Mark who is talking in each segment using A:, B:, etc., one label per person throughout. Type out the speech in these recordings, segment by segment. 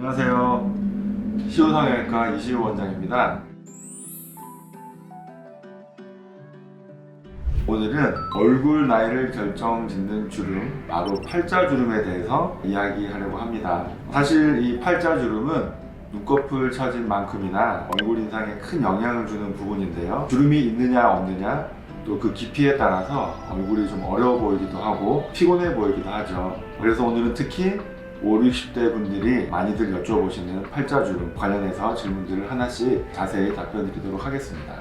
A: 안녕하세요. 시오성형외과 이시우 원장입니다. 오늘은 얼굴 나이를 결정짓는 주름, 바로 팔자주름에 대해서 이야기하려고 합니다. 사실 이 팔자주름은 눈꺼풀 처진 만큼이나 얼굴 인상에 큰 영향을 주는 부분인데요. 주름이 있느냐 없느냐, 또 그 깊이에 따라서 얼굴이 좀 어려워 보이기도 하고 피곤해 보이기도 하죠. 그래서 오늘은 특히 5, 60대 분들이 많이들 여쭤보시는 팔자주름 관련해서 질문들을 하나씩 자세히 답변 드리도록 하겠습니다.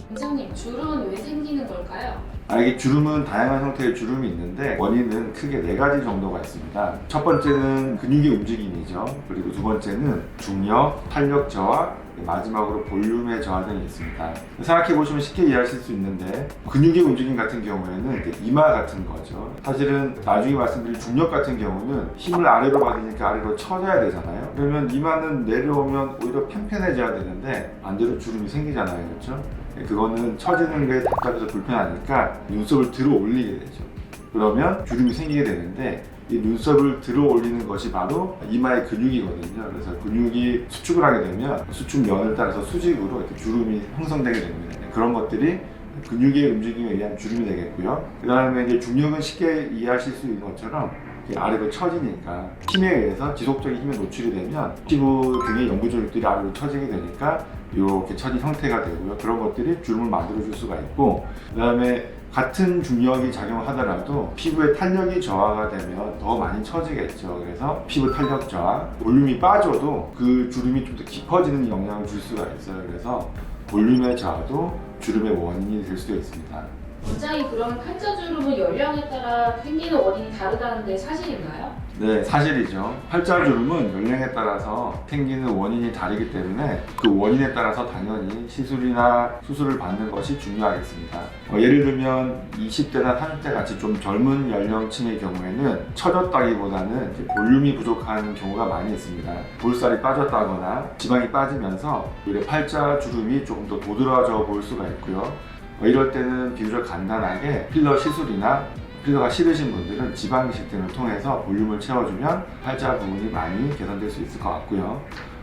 B: 원장님, 주름은 왜 생기는 걸까요?
A: 이게 주름은 다양한 형태의 주름이 있는데 원인은 크게 4가지 정도가 있습니다. 첫 번째는 근육의 움직임이죠. 그리고 두 번째는 중력, 탄력 저하, 마지막으로 볼륨의 저하 등이 있습니다. 생각해보시면 쉽게 이해하실 수 있는데 근육의 움직임 같은 경우에는 이제 이마 같은 거죠. 사실은 나중에 말씀드릴 중력 같은 경우는 힘을 아래로 받으니까 아래로 쳐져야 되잖아요. 그러면 이마는 내려오면 오히려 편편해져야 되는데 반대로 주름이 생기잖아요. 그렇죠? 그거는 처지는 게 답답해서 불편하니까 눈썹을 들어 올리게 되죠. 그러면 주름이 생기게 되는데 이 눈썹을 들어 올리는 것이 바로 이마의 근육이거든요. 그래서 근육이 수축을 하게 되면 수축면을 따라서 수직으로 이렇게 주름이 형성되게 됩니다. 그런 것들이 근육의 움직임에 의한 주름이 되겠고요. 그 다음에 이제 중력은 쉽게 이해하실 수 있는 것처럼 아래로 처지니까 힘에 의해서 지속적인 힘에 노출이 되면 피부 등의 연부 조직들이 아래로 처지게 되니까 이렇게 처진 형태가 되고요. 그런 것들이 주름을 만들어줄 수가 있고, 그 다음에 같은 중력이 작용하더라도 피부의 탄력이 저하가 되면 더 많이 처지겠죠. 그래서 피부 탄력 저하, 볼륨이 빠져도 그 주름이 좀 더 깊어지는 영향을 줄 수가 있어요. 그래서 볼륨의 저하도 주름의 원인이 될 수도 있습니다.
B: 원장님, 그러면 팔자주름은 연령에 따라 생기는 원인이 다르다는데 사실인가요?
A: 네, 사실이죠. 팔자주름은 연령에 따라서 생기는 원인이 다르기 때문에 그 원인에 따라서 당연히 시술이나 수술을 받는 것이 중요하겠습니다. 예를 들면 20대나 30대 같이 좀 젊은 연령층의 경우에는 처졌다기보다는 볼륨이 부족한 경우가 많이 있습니다. 볼살이 빠졌다거나 지방이 빠지면서 오히려 팔자주름이 조금 더 도드라져 보일 수가 있고요. 이럴 때는 비교적 간단하게 필러 시술이나 필러가 싫으신 분들은 지방 이식 등을 통해서 볼륨을 채워주면 팔자 부분이 많이 개선될 수 있을 것 같고요.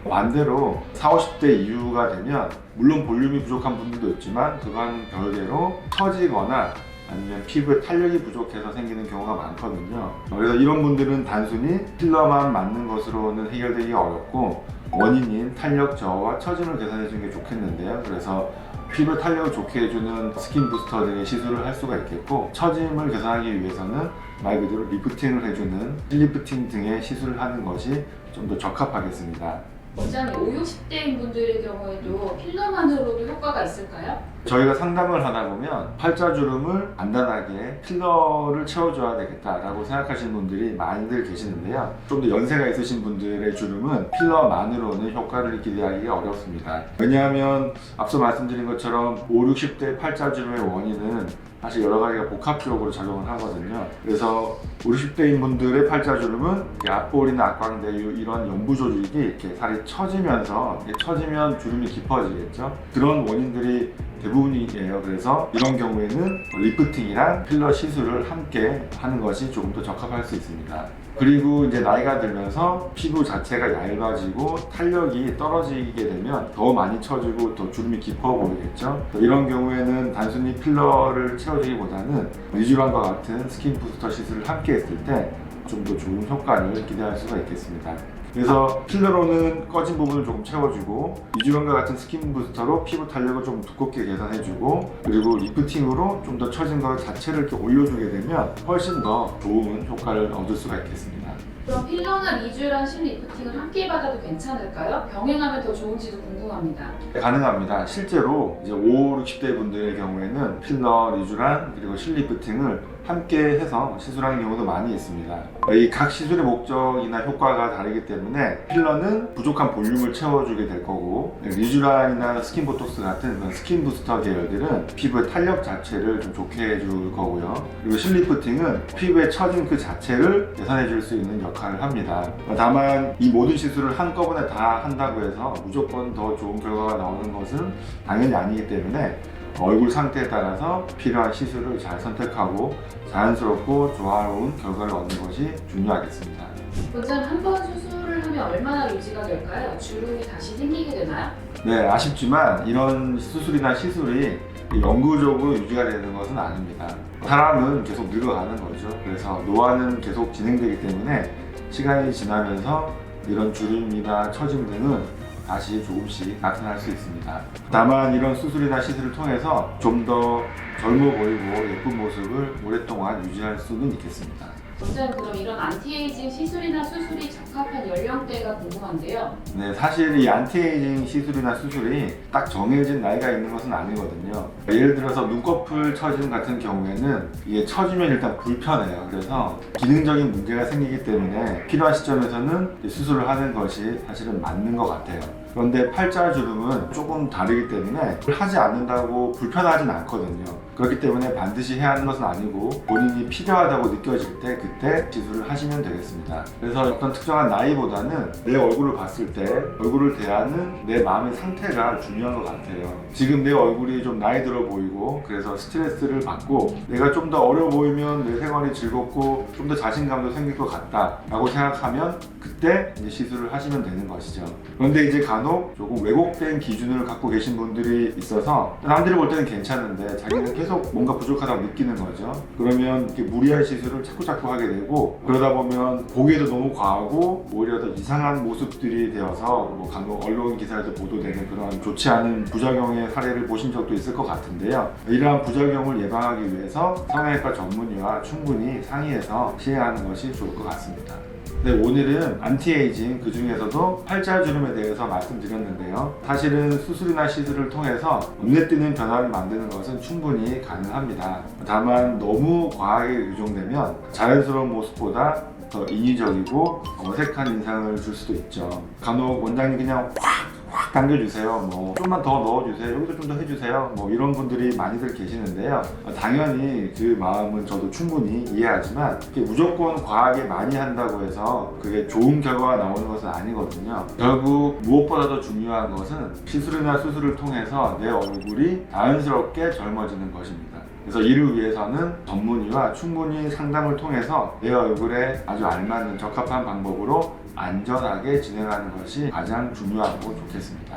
A: 반대로 40, 50대 이후가 되면 물론 볼륨이 부족한 분들도 있지만 그거는 별개로 처지거나 아니면 피부에 탄력이 부족해서 생기는 경우가 많거든요. 그래서 이런 분들은 단순히 필러만 맞는 것으로는 해결되기 어렵고 원인인 탄력 저하와 처짐을 개선해 주는 게 좋겠는데요. 그래서 피부 탄력을 좋게 해주는 스킨 부스터 등의 시술을 할 수가 있겠고, 처짐을 개선하기 위해서는 말 그대로 리프팅을 해주는 실리프팅 등의 시술을 하는 것이 좀 더 적합하겠습니다.
B: 원장님, 5, 60대인 분들의 경우에도 필러만으로도 효과가 있을까요?
A: 저희가 상담을 하다 보면 팔자주름을 간단하게 필러를 채워줘야 되겠다라고 생각하시는 분들이 많이들 계시는데요. 좀 더 연세가 있으신 분들의 주름은 필러만으로는 효과를 기대하기가 어렵습니다. 왜냐하면 앞서 말씀드린 것처럼 5, 60대 팔자주름의 원인은 사실 여러 가지가 복합적으로 작용을 하거든요. 그래서 5, 60대인 분들의 팔자주름은 앞볼이나 앞광대 이런 연부 조직이 이렇게 살이 처지면서 처지면 주름이 깊어지겠죠. 그런 원인들이 대부분이에요. 그래서 이런 경우에는 리프팅이랑 필러 시술을 함께 하는 것이 조금 더 적합할 수 있습니다. 그리고 이제 나이가 들면서 피부 자체가 얇아지고 탄력이 떨어지게 되면 더 많이 처지고 더 주름이 깊어 보이겠죠. 이런 경우에는 단순히 필러를 채워주기보다는 리쥬란과 같은 스킨 부스터 시술을 함께 했을 때 좀 더 좋은 효과를 기대할 수가 있겠습니다. 그래서 필러로는 꺼진 부분을 조금 채워주고 리쥬란과 같은 스킨 부스터로 피부 탄력을 좀 두껍게 개선해주고, 그리고 리프팅으로 좀 더 처진 것 자체를 이렇게 올려주게 되면 훨씬 더 좋은 효과를 얻을 수가 있겠습니다.
B: 그럼 필러나 리쥬란 실리프팅을 함께 받아도 괜찮을까요? 병행하면 더 좋은지도 궁금합니다.
A: 가능합니다. 실제로 이제 5, 60대 분들의 경우에는 필러, 리쥬란 그리고 실리프팅을 함께 해서 시술하는 경우도 많이 있습니다. 이 각 시술의 목적이나 효과가 다르기 때문에 필러는 부족한 볼륨을 채워주게 될 거고, 리쥬란이나 스킨보톡스 같은 스킨 부스터 계열들은 피부의 탄력 자체를 좀 좋게 해줄 거고요. 그리고 실리프팅은 피부에 처진 그 자체를 개선해 줄 수 있는 역할을 합니다. 다만 이 모든 시술을 한꺼번에 다 한다고 해서 무조건 더 좋은 결과가 나오는 것은 당연히 아니기 때문에 얼굴 상태에 따라서 필요한 시술을 잘 선택하고 자연스럽고 조화로운 결과를 얻는 것이 중요하겠습니다.
B: 원장님, 한 번 수술을 하면 후에 얼마나 유지가 될까요? 주름이 다시 생기게 되나요?
A: 네, 아쉽지만 이런 수술이나 시술이 영구적으로 유지가 되는 것은 아닙니다. 사람은 계속 늙어가는 거죠. 그래서 노화는 계속 진행되기 때문에 시간이 지나면서 이런 주름이나 처짐 등은 다시 조금씩 나타날 수 있습니다. 다만 이런 수술이나 시술을 통해서 좀 더 젊어 보이고 예쁜 모습을 오랫동안 유지할 수는 있겠습니다.
B: 원장님, 그럼 이런 안티에이징 시술이나 수술이 적합한 연령대가 궁금한데요.
A: 네, 사실 이 안티에이징 시술이나 수술이 딱 정해진 나이가 있는 것은 아니거든요. 예를 들어서 눈꺼풀 처짐 같은 경우에는 이게 처지면 일단 불편해요. 그래서 기능적인 문제가 생기기 때문에 필요한 시점에서는 수술을 하는 것이 사실은 맞는 것 같아요. 그런데 팔자주름은 조금 다르기 때문에 하지 않는다고 불편하진 않거든요. 그렇기 때문에 반드시 해야 하는 것은 아니고 본인이 필요하다고 느껴질 때 그때 시술을 하시면 되겠습니다. 그래서 어떤 특정한 나이보다는 내 얼굴을 봤을 때 얼굴을 대하는 내 마음의 상태가 중요한 것 같아요. 지금 내 얼굴이 좀 나이 들어 보이고 그래서 스트레스를 받고 내가 좀 더 어려 보이면 내 생활이 즐겁고 좀 더 자신감도 생길 것 같다 라고 생각하면 그때 이제 시술을 하시면 되는 것이죠. 그런데 이제 간혹 조금 왜곡된 기준을 갖고 계신 분들이 있어서 남들이 볼 때는 괜찮은데 자기는 계속 뭔가 부족하다고 느끼는 거죠. 그러면 이렇게 무리한 시술을 자꾸 하게 되고 그러다 보면 보기에도 너무 과하고 오히려 더 이상한 모습들이 되어서 뭐 간혹 언론 기사에서 보도되는 그런 좋지 않은 부작용의 사례를 보신 적도 있을 것 같은데요. 이러한 부작용을 예방하기 위해서 성형외과 전문의와 충분히 상의해서 시행하는 것이 좋을 것 같습니다. 네, 오늘은 안티에이징 그 중에서도 팔자주름에 대해서 말씀드렸는데요. 사실은 수술이나 시술을 통해서 눈에 띄는 변화를 만드는 것은 충분히 가능합니다. 다만 너무 과하게 유종되면 자연스러운 모습보다 더 인위적이고 어색한 인상을 줄 수도 있죠. 간혹 원장님 그냥 확 당겨주세요. 뭐 좀만 더 넣어주세요. 여기도 좀 더 해주세요. 뭐 이런 분들이 많이들 계시는데요. 당연히 그 마음은 저도 충분히 이해하지만 무조건 과하게 많이 한다고 해서 그게 좋은 결과가 나오는 것은 아니거든요. 결국 무엇보다도 중요한 것은 시술이나 수술을 통해서 내 얼굴이 자연스럽게 젊어지는 것입니다. 그래서 이를 위해서는 전문의와 충분히 상담을 통해서 내 얼굴에 아주 알맞는 적합한 방법으로 안전하게 진행하는 것이 가장 중요하고 좋겠습니다.